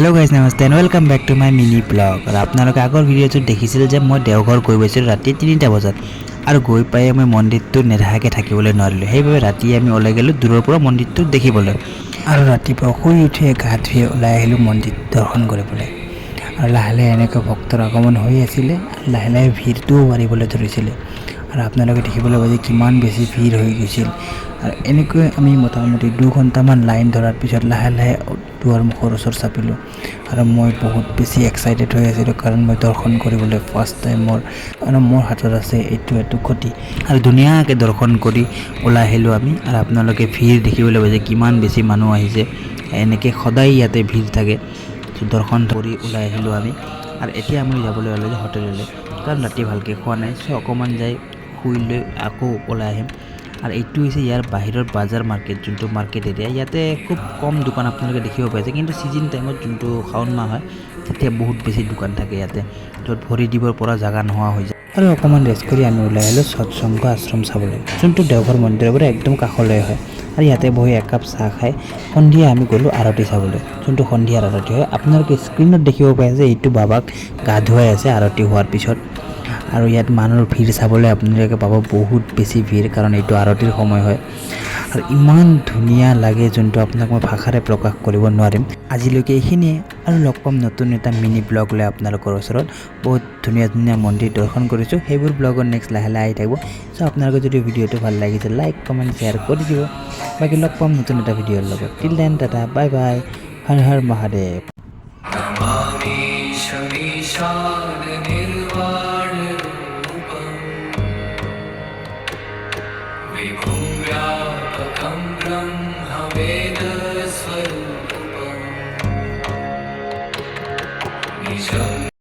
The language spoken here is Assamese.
हेलो गाइस नमस्ते and welcome back to my mini blog और आपनालोके आगर भिडिओ देखिছিল যে মই দেওঘৰ গৈ গৈছিল ৰাতি 3টা বজাত আৰু গৈ পাই মই মন্দিৰটো নেদেখাকে থাকিবলৈ নোৱাৰিলো সেইবাবে ৰাতি আমি ওলাই গলো দূৰৰ পৰা মন্দিৰটো দেখিবলৈ আৰু ৰাতিপুৱা শুই উঠি গা ধুই ওলাই আহিলো মন্দিৰ দৰ্শন কৰিবলৈ আৰু লাহে লাহে এনেকৈ ভক্তৰ আগমন হৈ আছিল লাহে লাহে ভিৰটো বাঢ়িবলৈ ধৰিছিল আৰু আপোনালোকে দেখিবলৈ পাইছে কিমান বেছি ভিৰ হৈ গৈছিল আৰু এনেকৈ আমি মোটামুটি 2 ঘণ্টামান লাইন ধৰাৰ পিছত লাহে লাহে দুৱাৰ মুখৰ ওচৰ চাপিলো আৰু মই বহুত বেছি এক্সাইটেড হৈ আছিলোঁ কাৰণ মই দৰ্শন কৰিবলৈ ফাৰ্ষ্ট টাইম মোৰ হাতত আছে এইটো খুঁটি আৰু ধুনীয়াকৈ দৰ্শন কৰি ওলাই আহিলোঁ আমি আৰু আপোনালোকে ভিৰ দেখিবলৈ পাইছে কিমান বেছি মানুহ আহিছে এনেকৈ সদায় ইয়াতে ভিৰ থাকে দৰ্শন কৰি ওলাই আহিলোঁ আমি আৰু এতিয়া আমি যাবলৈ ওলাইছোঁ হোটেললৈ কাৰণ ৰাতি ভালকৈ খোৱা নাই সো অকণমান যাই শুই লৈ আকৌ ওলাই আহিম আৰু এইটো হৈছে ইয়াৰ বাহিৰৰ বাজাৰ মাৰ্কেট যোনটো মাৰ্কেট এৰিয়া ইয়াতে খুব কম দোকান আপোনালোকে দেখিব পাইছে কিন্তু সিজন টাইমত যোনটো শাওন মাহ হয় তেতিয়া বহুত বেছি দোকান থাকে ইয়াতে য'ত ভৰি দিবৰ পৰা জাগা নোহোৱা হৈ যায় আৰু অকণমান ৰেষ্ট কৰি আমি ওলাই আহিলোঁ সৎসংগ আশ্ৰম চাবলৈ যোনটো দেওঘৰ মন্দিৰৰ পৰা একদম কাষলৈ হয় আৰু ইয়াতে বহি একাপ চাহ খাই সন্ধিয়া আমি গ'লোঁ আৰতি চাবলৈ যোনটো সন্ধিয়াৰ আৰতি হয় আপোনালোকে স্ক্ৰীনত দেখিব পাইছে যে এইটো বাবাক গা ধুৱাই আছে আৰতি হোৱাৰ পিছত আৰু ইয়াত মানুহৰ ভিৰ চাবলৈ আপোনালোকে পাব বহুত বেছি ভিৰ কাৰণ এইটো আৰতিৰ সময় হয় আৰু ইমান ধুনীয়া লাগে যোনটো আপোনাক মই ভাষাৰে প্ৰকাশ কৰিব নোৱাৰিম আজিলৈকে এইখিনিয়ে আৰু লগ পাম নতুন এটা মিনি ব্লগ লৈ আপোনালোকৰ ওচৰত বহুত ধুনীয়া ধুনীয়া মন্দিৰ দৰ্শন কৰিছোঁ সেইবোৰ ব্লগৰ নেক্সট লাহে লাহে আহি থাকিব চ' আপোনালোকৰ যদি ভিডিঅ'টো ভাল লাগিছে লাইক কমেণ্ট শ্বেয়াৰ কৰি দিব বাকী লগ পাম নতুন এটা ভিডিঅ'ৰ লগত till then tata bye bye Har Har Mahadev विभुं व्यापकं ब्रह्मवेदस्वरूपम्